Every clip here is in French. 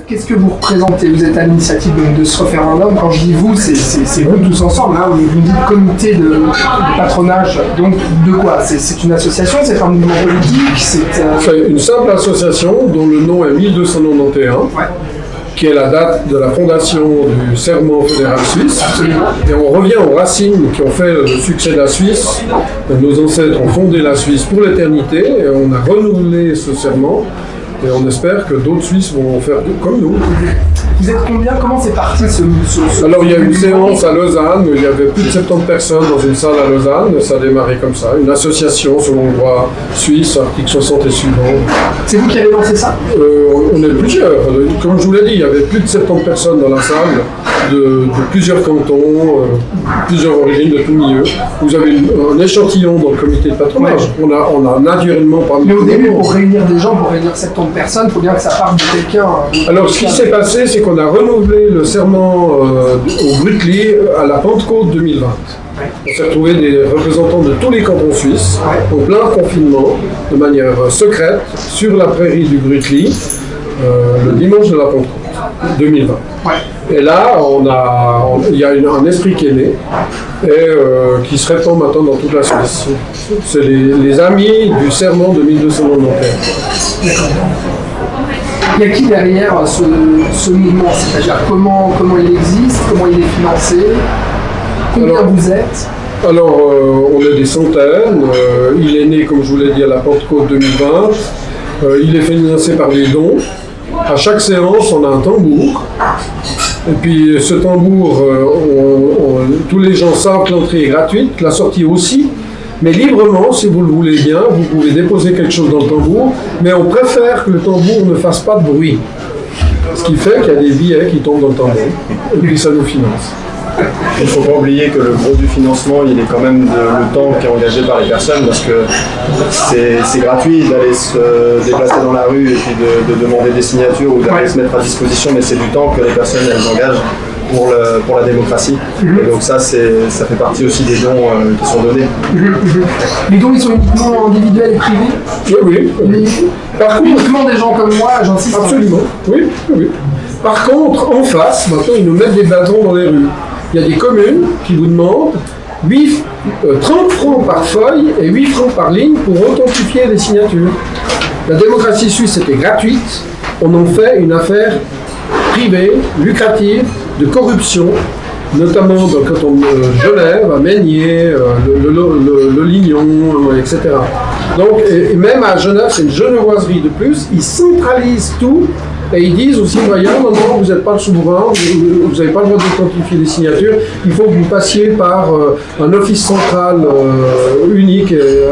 Qu'est-ce que vous représentez? Vous êtes à l'initiative de ce référendum. Quand je dis vous, c'est vous tous ensemble. Hein. Vous dites comité de patronage. Donc de quoi? C'est une association? C'est un mouvement politique? C'est une simple association dont le nom est 1291. Ouais. Qui est la date de la fondation du serment fédéral suisse. Absolument. Et on revient aux racines qui ont fait le succès de la Suisse. Nos ancêtres ont fondé la Suisse pour l'éternité et on a renouvelé ce serment. Et on espère que d'autres Suisses vont faire comme nous. Vous êtes combien? Comment c'est parti ce Alors il y a eu une séance à Lausanne, où il y avait plus de 70 personnes dans une salle à Lausanne, ça a démarré comme ça, une association selon le droit suisse, article 60 et suivant. C'est vous qui avez lancé ça? On est plusieurs, comme je vous l'ai dit, il y avait plus de 70 personnes dans la salle, de plusieurs cantons, plusieurs origines, de tout milieu. Vous avez un échantillon dans le comité de patronage, ouais. On a naturellement pas... Mais au début, pour réunir des gens, pour réunir 70 personnes, il faut bien que ça parte de quelqu'un. Alors ce qui s'est passé, c'est qu'on a renouvelé le serment au Brutli à la Pentecôte 2020. Ouais. On s'est retrouvé des représentants de tous les cantons suisses, ouais. En plein confinement, de manière secrète, sur la prairie du Brutli, le dimanche de la Pentecôte 2020. Ouais. Et là, il y a un esprit qui est né et qui se répand maintenant dans toute la Suisse. C'est les amis du serment de 1291. D'accord. Il y a qui derrière ce mouvement? C'est-à-dire comment il existe, comment il est financé, combien vous êtes? Alors, on est des centaines. Il est né, comme je vous l'ai dit, à la Pentecôte 2020. Il est financé par des dons. À chaque séance, on a un tambour. Et puis, ce tambour, tous les gens savent que l'entrée est gratuite, la sortie aussi. Mais librement, si vous le voulez bien, vous pouvez déposer quelque chose dans le tambour, mais on préfère que le tambour ne fasse pas de bruit. Ce qui fait qu'il y a des billets qui tombent dans le tambour, et puis ça nous finance. Il ne faut pas oublier que le gros du financement, il est quand même le temps qui est engagé par les personnes, parce que c'est gratuit d'aller se déplacer dans la rue et puis de demander des signatures ou d'aller se mettre à disposition, mais c'est du temps que les personnes elles engagent pour la démocratie. Et donc ça fait partie aussi des dons qui sont donnés. Les dons, ils sont uniquement individuels et privés? Oui. Par contre, uniquement des gens comme moi, j'insiste. Absolument, oui. Par contre, en face, maintenant, ils nous mettent des bâtons dans les rues. Il y a des communes qui vous demandent 30 francs par feuille et 8 francs par ligne pour authentifier les signatures. La démocratie suisse était gratuite. On en fait une affaire privée, lucrative, de corruption, notamment dans le canton de Genève, à Meignier, le Lignon, etc. Donc, et même à Genève, c'est une genevoiserie de plus. Ils centralisent tout. Et ils disent aux citoyens, non, vous n'êtes pas le souverain, vous n'avez pas le droit d'authentifier les signatures, il faut que vous passiez par un office central unique qui est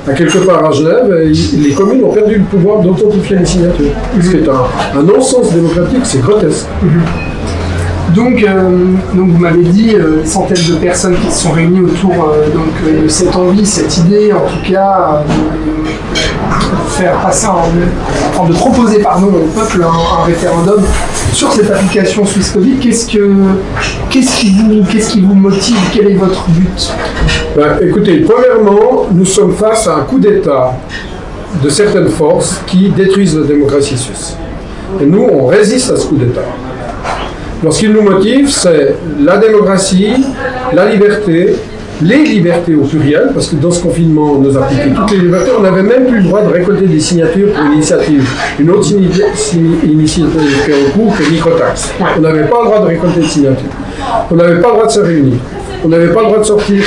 à quelque part à Genève, et les communes ont perdu le pouvoir d'authentifier les signatures. Ce qui est un non-sens démocratique, c'est grotesque. Donc vous m'avez dit centaines de personnes qui se sont réunies autour de cette envie, cette idée, en tout cas, de faire passer, de proposer au peuple un référendum sur cette application Suisse Covid. Qu'est-ce qui vous motive? Quel est votre but? Écoutez, premièrement, nous sommes face à un coup d'État de certaines forces qui détruisent la démocratie suisse. Et nous, on résiste à ce coup d'État. Alors, ce qui nous motive, c'est la démocratie, la liberté, les libertés au pluriel, parce que dans ce confinement, on nous a appliqué toutes les libertés. On n'avait même plus le droit de récolter des signatures pour une initiative. Une autre initiative qui est en cours, c'est Microtax. On n'avait pas le droit de récolter des signatures. On n'avait pas le droit de se réunir. On n'avait pas le droit de sortir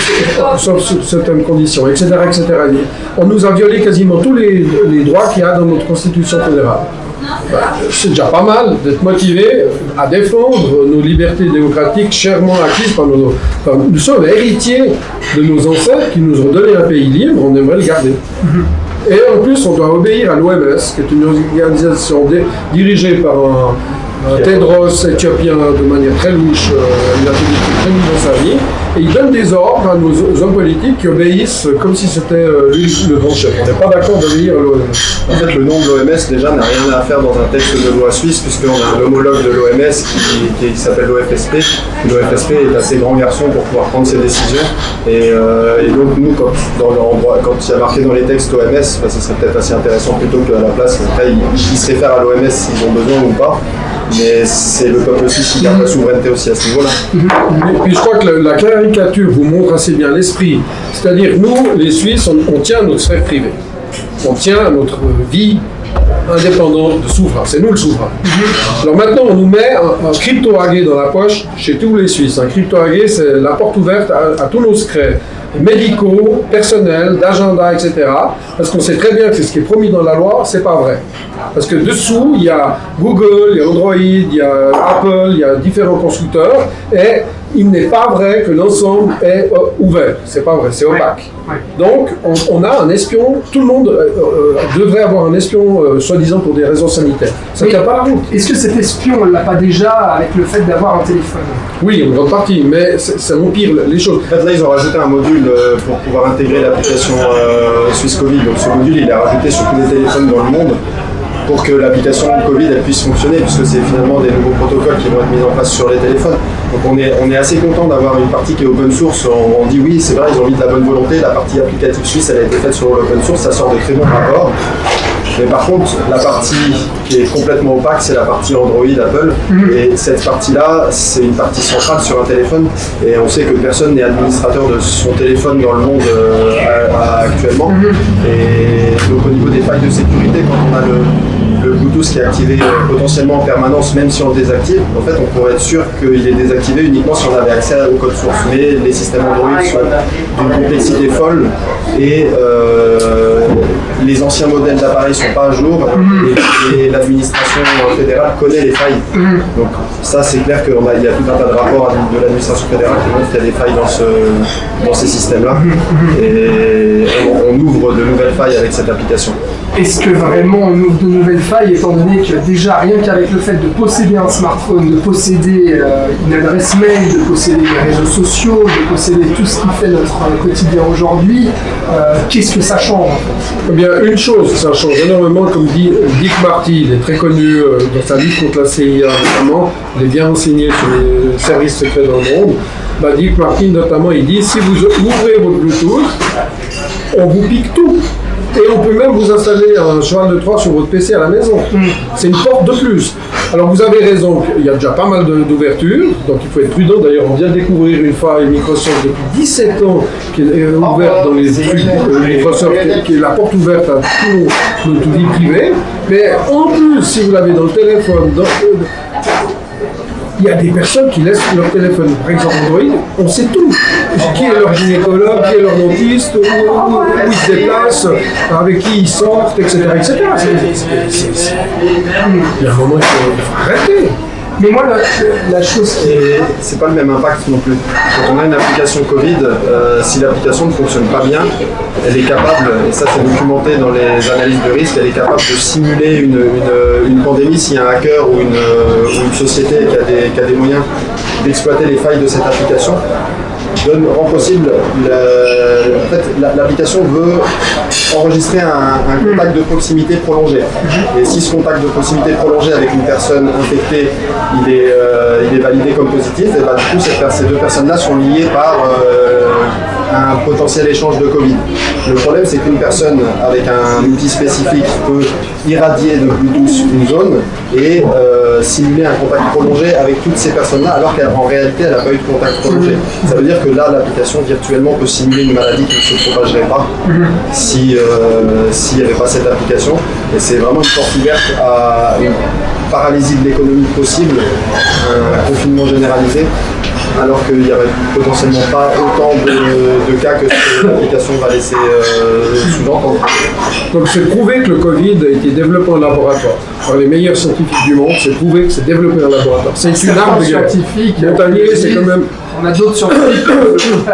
sauf sous certaines conditions, etc., etc. On nous a violé quasiment tous les droits qu'il y a dans notre constitution fédérale. C'est déjà pas mal d'être motivé à défendre nos libertés démocratiques chèrement acquises par nos... nous sommes héritiers de nos ancêtres qui nous ont donné un pays libre, on aimerait le garder. Et en plus, on doit obéir à l'OMS, qui est une organisation dirigée par Tedros, éthiopien, de manière très louche, il a fait des trucs très nuls dans sa vie, et il donne des ordres à nos hommes politiques qui obéissent comme si c'était lui le grand chef. On n'est pas d'accord d'obéir à l'OMS. En fait, le nom de l'OMS, déjà, n'a rien à faire dans un texte de loi suisse, puisqu'on a un homologue de l'OMS qui s'appelle l'OFSP. L'OFSP est assez grand garçon pour pouvoir prendre ses décisions. Et donc, nous, quand il y a marqué dans les textes OMS, ce serait peut-être assez intéressant plutôt qu'à la place, après, ils se réfèrent à l'OMS s'ils ont besoin ou pas. Mais c'est le peuple suisse qui garde la souveraineté aussi à ce niveau-là. Et puis je crois que la caricature vous montre assez bien l'esprit. C'est-à-dire, nous, les Suisses, on tient à notre sphère privée. On tient à notre vie indépendante de souverain. C'est nous le souverain. Alors maintenant, on nous met un crypto-hagué dans la poche chez tous les Suisses. Un crypto-hagué, c'est la porte ouverte à tous nos secrets médicaux, personnels, d'agenda, etc. Parce qu'on sait très bien que ce qui est promis dans la loi, c'est pas vrai. Parce que dessous, il y a Google, il y a Android, il y a Apple, il y a différents constructeurs, et il n'est pas vrai que l'ensemble est ouvert. C'est pas vrai, c'est opaque. Ouais. Donc, on a un espion, tout le monde devrait avoir un espion, soi-disant pour des raisons sanitaires. Ça ne tient pas la route. Est-ce que cet espion, on ne l'a pas déjà avec le fait d'avoir un téléphone? Oui, en grande partie, mais ça empire les choses. En fait, là, ils ont rajouté un module pour pouvoir intégrer l'application Suisse Covid. Donc, ce module, il est rajouté sur tous les téléphones dans le monde pour que l'application Covid elle puisse fonctionner, puisque c'est finalement des nouveaux protocoles qui vont être mis en place sur les téléphones. Donc on est assez content d'avoir une partie qui est open source. On dit oui, c'est vrai, ils ont mis de la bonne volonté, la partie applicative suisse elle a été faite sur l'open source, ça sort de très bons rapports. Mais par contre, la partie qui est complètement opaque, c'est la partie Android, Apple. Et cette partie-là, c'est une partie centrale sur un téléphone. Et on sait que personne n'est administrateur de son téléphone dans le monde actuellement. Et donc au niveau des failles de sécurité, quand on a le Bluetooth qui est activé potentiellement en permanence, même si on le désactive, en fait on pourrait être sûr qu'il est désactivé uniquement si on avait accès au code source. Mais les systèmes Android sont d'une complexité folle et les anciens modèles d'appareils sont pas à jour et l'administration fédérale connaît les failles. Donc ça c'est clair qu'il y a tout un tas de rapports de l'administration fédérale qui montrent qu'il y a des failles dans ces systèmes-là. Et on ouvre de nouvelles failles avec cette application. Est-ce que vraiment on ouvre de nouvelles failles, étant donné que déjà rien qu'avec le fait de posséder un smartphone, de posséder une adresse mail, de posséder les réseaux sociaux, de posséder tout ce qui fait notre quotidien aujourd'hui, qu'est-ce que ça change? Eh bien, une chose, ça change énormément, comme dit Dick Marty, il est très connu dans sa lutte contre la CIA notamment, il est bien renseigné sur les services secrets dans le monde. Dick Marty notamment, il dit, si vous ouvrez votre Bluetooth, on vous pique tout. Et on peut même vous installer un cheval de Troie sur votre PC à la maison. C'est une porte de plus. Alors vous avez raison, il y a déjà pas mal d'ouvertures, donc il faut être prudent. D'ailleurs, on vient de découvrir une faille Microsoft depuis 17 ans qui est ouverte dans les Microsoft, qui est la porte ouverte à tout notre vie privée. Mais en plus, si vous l'avez dans le téléphone, il y a des personnes qui laissent leur téléphone, par exemple Android, on sait tout. Qui est leur gynécologue, qui est leur dentiste, où ils se déplacent, avec qui ils sortent, etc. etc. Il y a un moment, il faut arrêter. Mais moi, la chose qui est... C'est pas le même impact non plus. Quand on a une application Covid, si l'application ne fonctionne pas bien, elle est capable, et ça c'est documenté dans les analyses de risque, elle est capable de simuler une pandémie s'il y a un hacker ou une société qui a des moyens d'exploiter les failles de cette application. Rend possible, en fait, l'application veut enregistrer un contact de proximité prolongé. Et si ce contact de proximité prolongé avec une personne infectée, il est validé comme positif, et bah, du coup ces deux personnes-là sont liées par un potentiel échange de Covid. Le problème c'est qu'une personne avec un outil spécifique peut irradier de Bluetooth une zone et simuler un contact prolongé avec toutes ces personnes-là alors qu'en réalité elle n'a pas eu de contact prolongé. Ça veut dire que là l'application virtuellement peut simuler une maladie qui ne se propagerait pas s'il n'y avait pas cette application. Et c'est vraiment une porte ouverte à une paralysie de l'économie possible, un confinement généralisé, alors qu'il n'y aurait potentiellement pas autant de cas que l'application va laisser sous-entendre. Donc c'est prouvé que le Covid a été développé en laboratoire par les meilleurs scientifiques du monde, c'est prouvé que c'est développé en laboratoire. C'est une arme de guerre. scientifique. Montagnier, c'est quand même On a d'autres scientifiques.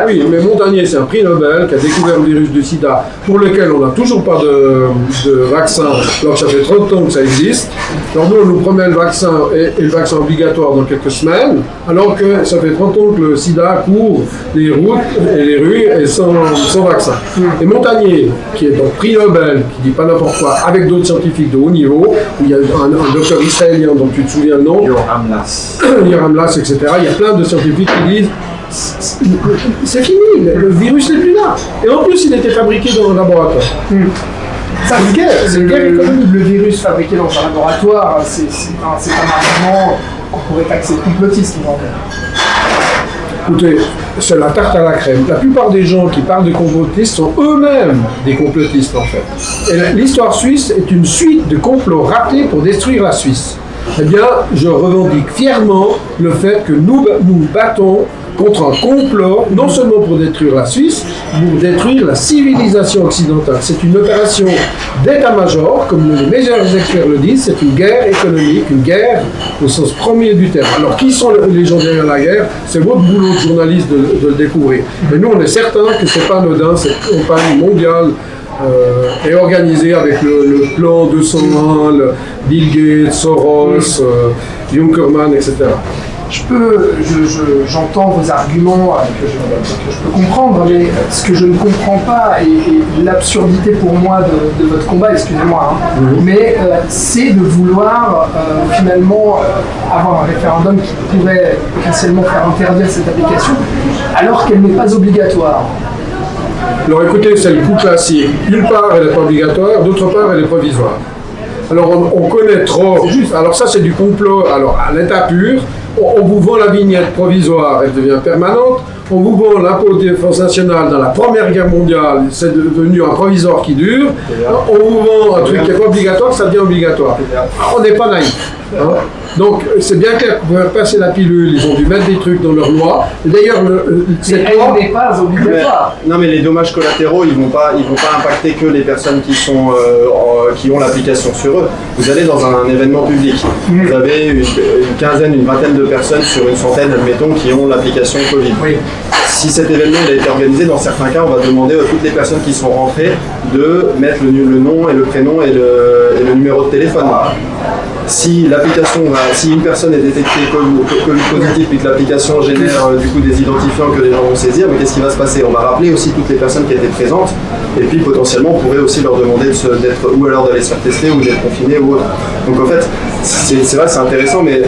Oui, mais Montagnier, c'est un prix Nobel qui a découvert le virus du sida, pour lequel on n'a toujours pas de vaccin, alors que ça fait 30 ans que ça existe. Alors nous, on nous promet le vaccin et le vaccin obligatoire dans quelques semaines, alors que ça fait 30 ans que le sida court les routes et les rues et sans vaccin. Et Montagnier, qui est donc prix Nobel, qui dit pas n'importe quoi, avec d'autres scientifiques de haut niveau, où il y a un docteur israélien dont tu te souviens le nom, Yoram Lass, etc. Il y a plein de scientifiques qui disent c'est fini, le virus n'est plus là. Et en plus, il était fabriqué dans un laboratoire. C'est une guerre économique. Le virus fabriqué dans un laboratoire, c'est un argument qu'on pourrait taxer de complotiste. Écoutez, c'est la tarte à la crème. La plupart des gens qui parlent de complotistes sont eux-mêmes des complotistes en fait. Et l'histoire suisse est une suite de complots ratés pour détruire la Suisse. Eh bien, je revendique fièrement le fait que nous battons contre un complot, non seulement pour détruire la Suisse, mais pour détruire la civilisation occidentale. C'est une opération d'état-major, comme les meilleurs experts le disent, c'est une guerre économique, une guerre au sens premier du terme. Alors, qui sont les gens derrière la guerre? C'est votre boulot de journaliste de le découvrir. Mais nous, on est certains que ce n'est pas anodin, cette campagne mondiale est organisée avec le plan 201, le Bill Gates, Soros, Junkerman, etc. J'entends vos arguments que je peux comprendre, mais ce que je ne comprends pas et l'absurdité pour moi de votre combat, excusez-moi, mais c'est de vouloir finalement avoir un référendum qui pourrait potentiellement faire interdire cette application alors qu'elle n'est pas obligatoire. Alors écoutez, c'est le coup classique. D'une part, elle n'est pas obligatoire, d'autre part, elle est provisoire. Alors on connaît trop. C'est juste. Alors ça, c'est du complot. Alors à l'état pur, on vous vend la vignette provisoire, elle devient permanente. On vous vend l'impôt de défense nationale dans la Première Guerre mondiale, c'est devenu un provisoire qui dure. On vous vend un truc qui n'est pas obligatoire, ça devient obligatoire. On n'est pas naïf. Hein. Donc c'est bien clair pour passer la pilule, ils ont dû mettre des trucs dans leur loi. D'ailleurs, cette loi n'est pas obligatoire. Non, mais les dommages collatéraux, ils vont pas impacter que les personnes qui ont l'application sur eux. Vous allez dans un événement public, vous avez une quinzaine, une vingtaine de personnes sur une centaine, admettons, qui ont l'application Covid. Oui. Si cet événement il a été organisé, dans certains cas, on va demander à toutes les personnes qui sont rentrées de mettre le nom et le prénom et le numéro de téléphone. Si une personne est détectée Covid positive et que l'application génère du coup des identifiants que les gens vont saisir, mais qu'est-ce qui va se passer? On va rappeler aussi toutes les personnes qui étaient présentes et puis potentiellement on pourrait aussi leur demander d'être ou alors d'aller se faire tester ou d'être confiné ou autre. Donc en fait, c'est vrai, c'est intéressant, mais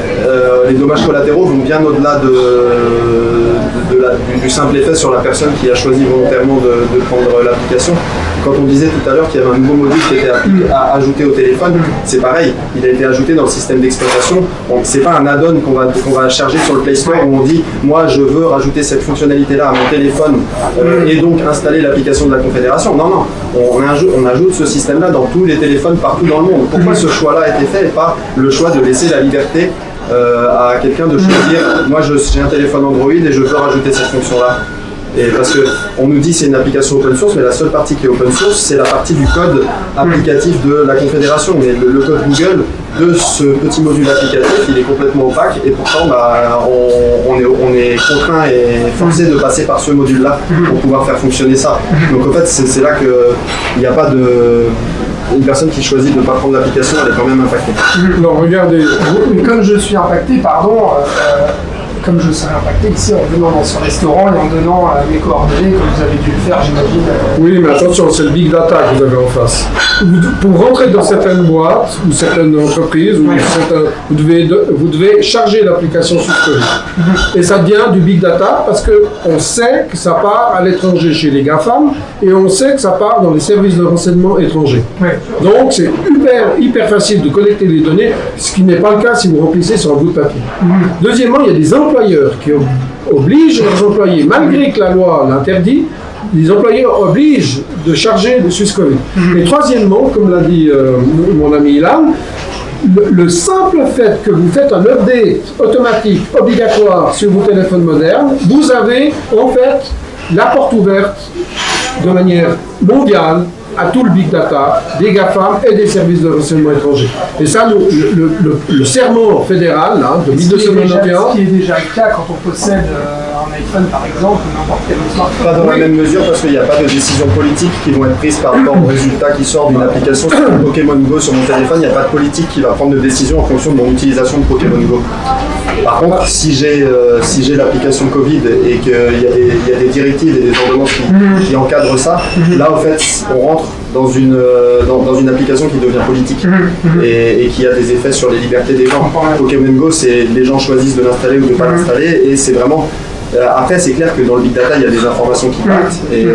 les dommages collatéraux vont bien au-delà du simple effet sur la personne qui a choisi volontairement de prendre l'application. Quand on disait tout à l'heure qu'il y avait un nouveau module qui était ajouté au téléphone, c'est pareil, il a été ajouté dans le système d'exploitation. C'est pas un add-on qu'on va charger sur le Play Store où on dit moi je veux rajouter cette fonctionnalité-là à mon téléphone et donc installer l'application de la Confédération. Non, on ajoute ce système-là dans tous les téléphones partout dans le monde. Pourquoi ce choix-là a été fait et pas le choix de laisser la liberté à quelqu'un de choisir moi j'ai un téléphone Android et je veux rajouter cette fonction-là? Et parce qu'on nous dit que c'est une application open source, mais la seule partie qui est open source, c'est la partie du code applicatif de la Confédération. Mais le code Google de ce petit module applicatif, il est complètement opaque et pourtant on est contraint et forcé de passer par ce module-là pour pouvoir faire fonctionner ça. Donc en fait, c'est là qu'il n'y a pas une personne qui choisit de ne pas prendre l'application, elle est quand même impactée. Non, regardez. Mais comme je suis impacté, comme je serais impacté ici en venant dans ce restaurant et en donnant mes coordonnées, comme vous avez dû le faire, j'imagine. Oui, mais attention, c'est le big data que vous avez en face. Pour rentrer dans certaines boîtes ou certaines entreprises, vous devez charger l'application sur Covid. Et ça devient du big data parce qu'on sait que ça part à l'étranger chez les GAFAM et on sait que ça part dans les services de renseignement étrangers. Donc c'est hyper facile de collecter les données, ce qui n'est pas le cas si vous remplissez sur un bout de papier. Deuxièmement, il y a des employeurs qui obligent leurs employés, malgré que la loi l'interdit, les employés obligent de charger le SwissCovid. Et troisièmement, comme l'a dit mon ami Ilan, le simple fait que vous faites un update automatique obligatoire sur vos téléphones modernes, vous avez en fait la porte ouverte de manière mondiale à tout le big data des GAFAM et des services de renseignement étrangers. Et ça, le serment fédéral là, de 1291... Ce qui est déjà le cas quand on possède un iPhone par exemple, ou n'importe quel smartphone. Pas dans la même mesure parce qu'il n'y a pas de décisions politiques qui vont être prises par rapport au résultat qui sort d'une application sur Pokémon Go sur mon téléphone. Il n'y a pas de politique qui va prendre de décision en fonction de mon utilisation de Pokémon Go. Par contre, si j'ai l'application Covid et qu'il y a des directives et des ordonnances qui encadrent ça, là, en fait, on rentre dans une application qui devient politique et qui a des effets sur les libertés des gens. Pokémon Go, c'est les gens choisissent de l'installer ou de ne pas l'installer, et c'est vraiment... Après, c'est clair que dans le big data, il y a des informations qui partent, et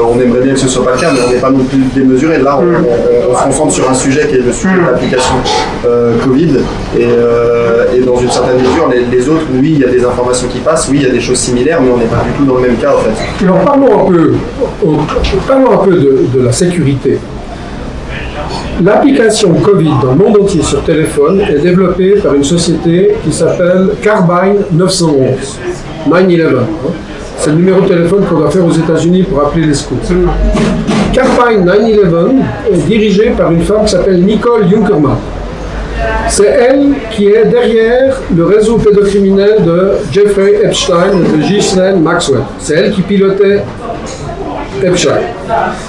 on aimerait bien que ce soit pas le cas, mais on n'est pas non plus démesuré. Là, on se concentre sur un sujet qui est le sujet de l'application Covid, et dans une certaine mesure, les autres, oui, il y a des informations qui passent, oui, il y a des choses similaires, mais on n'est pas du tout dans le même cas, en fait. Alors, parlons un peu de la sécurité. L'application Covid dans le monde entier sur téléphone est développée par une société qui s'appelle Carbine 911. 911. C'est le numéro de téléphone qu'on doit faire aux États-Unis pour appeler les secours. Carbine 911 est dirigée par une femme qui s'appelle Nicole Junkermann. C'est elle qui est derrière le réseau pédocriminel de Jeffrey Epstein et de Ghislaine Maxwell. C'est elle qui pilotait Epstein.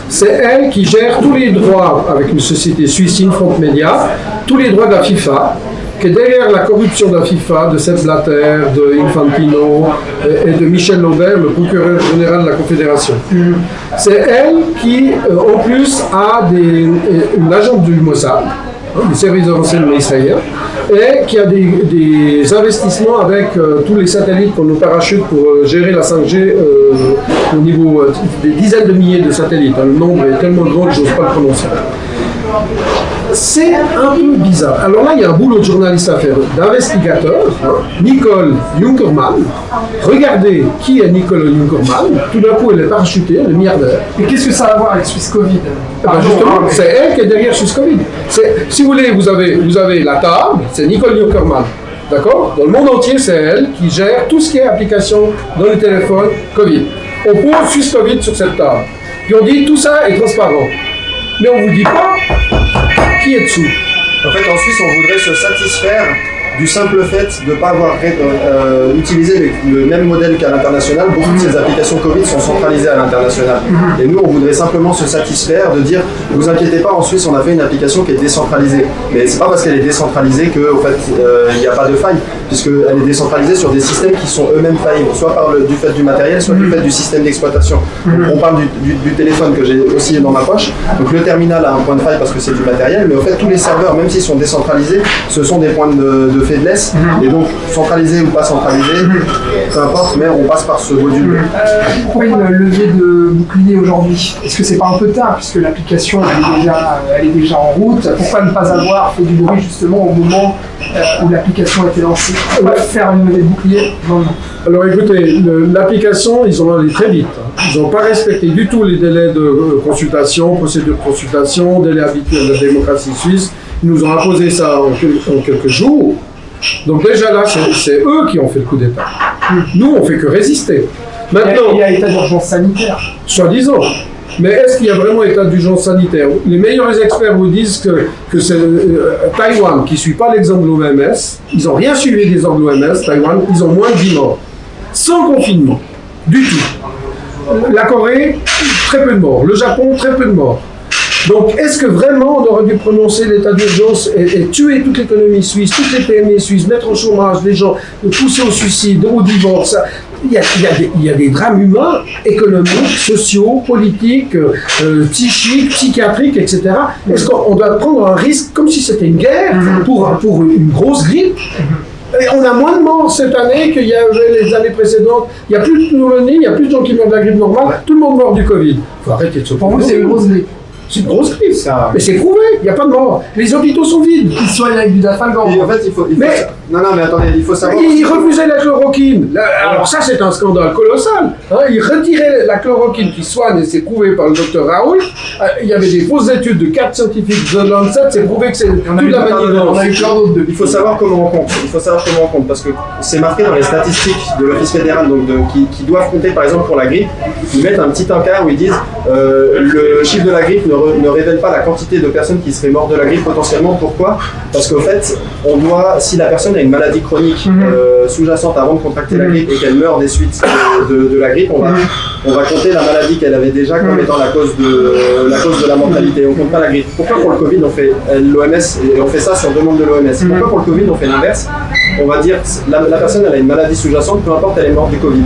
C'est elle qui gère tous les droits, avec une société suisse Infront Media, tous les droits de la FIFA, qui est derrière la corruption de la FIFA, de Sepp Blatter, de Infantino et de Michel Laubert, le procureur général de la Confédération. C'est elle qui, en plus, a une agente du Mossad, du service de renseignement israélien, et qui a des investissements avec tous les satellites qu'on nous parachute pour gérer la 5G au niveau des dizaines de milliers de satellites. Le nombre est tellement grand que je n'ose pas le prononcer. C'est un peu bizarre. Alors là, il y a un boulot de journaliste à faire, d'investigateur. Nicole Junkermann. Regardez qui est Nicole Junkermann. Tout d'un coup, elle est parachutée, elle est milliardaire. Et qu'est-ce que ça a à voir avec SwissCovid? Justement, c'est elle qui est derrière SwissCovid. Si vous voulez, vous avez la table, c'est Nicole Junkermann. D'accord? Dans le monde entier, c'est elle qui gère tout ce qui est application dans les téléphones Covid. On pose SwissCovid sur cette table. Puis on dit tout ça est transparent. Mais on ne vous dit pas qui est dessous. En fait, en Suisse, on voudrait se satisfaire du simple fait de ne pas avoir utilisé le même modèle qu'à l'international. Beaucoup de ces applications Covid sont centralisées à l'international. Et nous, on voudrait simplement se satisfaire de dire, ne vous inquiétez pas, en Suisse, on a fait une application qui est décentralisée. Mais c'est pas parce qu'elle est décentralisée qu'en fait, il n'y a pas de faille, puisqu'elle est décentralisée sur des systèmes qui sont eux-mêmes faillibles, soit du fait du matériel, soit du fait du système d'exploitation. On parle du téléphone que j'ai aussi dans ma poche. Donc le terminal a un point de faille parce que c'est du matériel, mais en fait, tous les serveurs, même s'ils sont décentralisés, ce sont des points de faiblesse, et donc centralisé ou pas centralisé, peu importe, mais on passe par ce module. Pourquoi une levée de bouclier aujourd'hui? Est-ce que c'est pas un peu tard, puisque l'application elle est déjà en route? Pourquoi ne pas avoir fait du bruit justement au moment où l'application a été lancée? Pourquoi faire une levée de bouclier? Non. Alors écoutez, l'application, ils ont allé très vite. Ils n'ont pas respecté du tout les délais de consultation, procédure de consultation, délais habituels de la démocratie suisse. Ils nous ont imposé ça en quelques jours. Donc déjà là, c'est eux qui ont fait le coup d'État. Nous, on fait que résister. Maintenant, il y a état d'urgence sanitaire. Soi-disant. Mais est-ce qu'il y a vraiment état d'urgence sanitaire? Les meilleurs experts vous disent que c'est Taïwan qui ne suit pas l'exemple de l'OMS. Ils n'ont rien suivi des ordres de l'OMS, Taïwan. Ils ont moins de 10 morts. Sans confinement. Du tout. La Corée, très peu de morts. Le Japon, très peu de morts. Donc, est-ce que vraiment on aurait dû prononcer l'état d'urgence et tuer toute l'économie suisse, toutes les PME suisses, mettre au chômage les gens, pousser au suicide, au divorce? Il y a des drames humains, économiques, sociaux, politiques, psychiques, psychiatriques, etc. Est-ce qu'on doit prendre un risque comme si c'était une guerre pour une grosse grippe? Et on a moins de morts cette année qu'il y avait les années précédentes. Il n'y a plus de pneumonie, il n'y a plus de gens qui meurent de la grippe normale, tout le monde meurt du Covid. Il faut arrêter de se Pour vous, c'est une grosse grippe. C'est une grosse grippe, ça. Mais c'est prouvé, il n'y a pas de mort. Les hôpitaux sont vides. Ils soignent avec du dafalgan. En fait, il faut non, mais attendez, il faut savoir. Ils refusaient la chloroquine. Alors ça, c'est un scandale colossal. Ils retiraient la chloroquine qui soigne, et c'est prouvé par le docteur Raoult. Il y avait des fausses études de 4 scientifiques de Lancet, c'est prouvé que c'est toute la manigance. On a eu plein d'autres. Il faut savoir comment on compte. Parce que c'est marqué dans les statistiques de l'Office fédéral, donc qui doivent compter, par exemple, pour la grippe. Ils mettent un petit encart où ils disent le chiffre de la grippe ne révèle pas la quantité de personnes qui qui serait mort de la grippe potentiellement. Pourquoi? Parce qu'au fait, si la personne a une maladie chronique sous-jacente avant de contracter la grippe et qu'elle meurt des suites de la grippe, on va compter la maladie qu'elle avait déjà comme étant la cause de la mortalité. On ne compte pas la grippe. Pourquoi pour le Covid on fait l'OMS et on fait ça sur demande de l'OMS? Pourquoi pour le Covid on fait l'inverse? On va dire la personne elle a une maladie sous-jacente, peu importe elle est morte du Covid.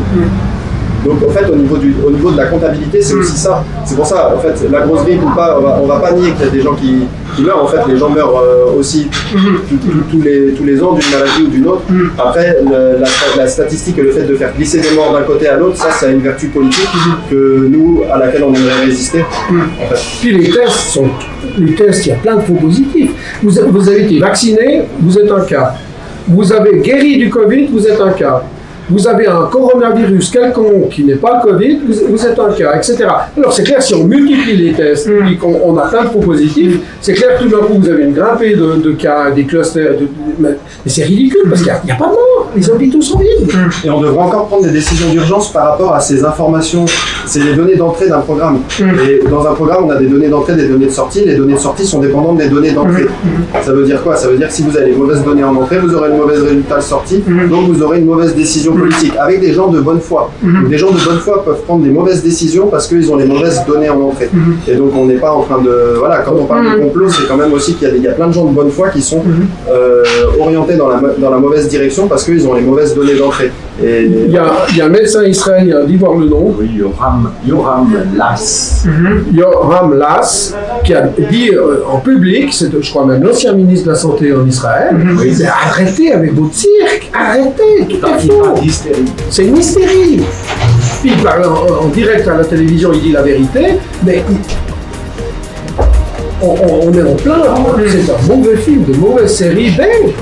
Donc en fait au niveau de la comptabilité c'est aussi ça. C'est pour ça en fait la grosse grippe ou pas, on va pas nier qu'il y a des gens qui meurent. En fait les gens meurent aussi tous les ans d'une maladie ou d'une autre. Après la statistique et le fait de faire glisser des morts d'un côté à l'autre, ça a une vertu politique à laquelle on aimerait résister. En fait. Puis les tests, il y a plein de faux positifs. Vous avez été vacciné, vous êtes un cas. Vous avez guéri du Covid, vous êtes un cas. Vous avez un coronavirus quelconque qui n'est pas le Covid, vous êtes un cas, etc. Alors c'est clair, si on multiplie les tests et qu'on a plein de faux positifs, c'est clair que tout d'un coup vous avez une grimpée de cas, des clusters, mais c'est ridicule parce qu'il n'y a pas de mort, les hôpitaux sont vides. Et on devrait encore prendre des décisions d'urgence par rapport à ces informations, c'est les données d'entrée d'un programme. Et dans un programme on a des données d'entrée, des données de sortie, les données de sortie sont dépendantes des données d'entrée. Ça veut dire quoi? Ça veut dire que si vous avez les mauvaises données en entrée, vous aurez une mauvaise résultat de sortie, donc vous aurez une mauvaise décision politique, avec des gens de bonne foi. Des gens de bonne foi peuvent prendre des mauvaises décisions parce qu'ils ont les mauvaises données en entrée. Et donc on n'est pas en train de... Voilà, quand on parle de complot, c'est quand même aussi qu'il y a plein de gens de bonne foi qui sont orientés dans la mauvaise direction parce qu'ils ont les mauvaises données d'entrée. Et... Il y a un médecin israélien, d'y voir le nom. Oui, Yoram Lass. Yoram Lass, qui a dit en public, c'est je crois même l'ancien ministre de la Santé en Israël, arrêtez avec votre cirque, arrêtez, tout est faux. C'est une hystérie. Puis il parle en direct à la télévision, il dit la vérité, mais on est en plein. C'est un mauvais film, de mauvaise série belge.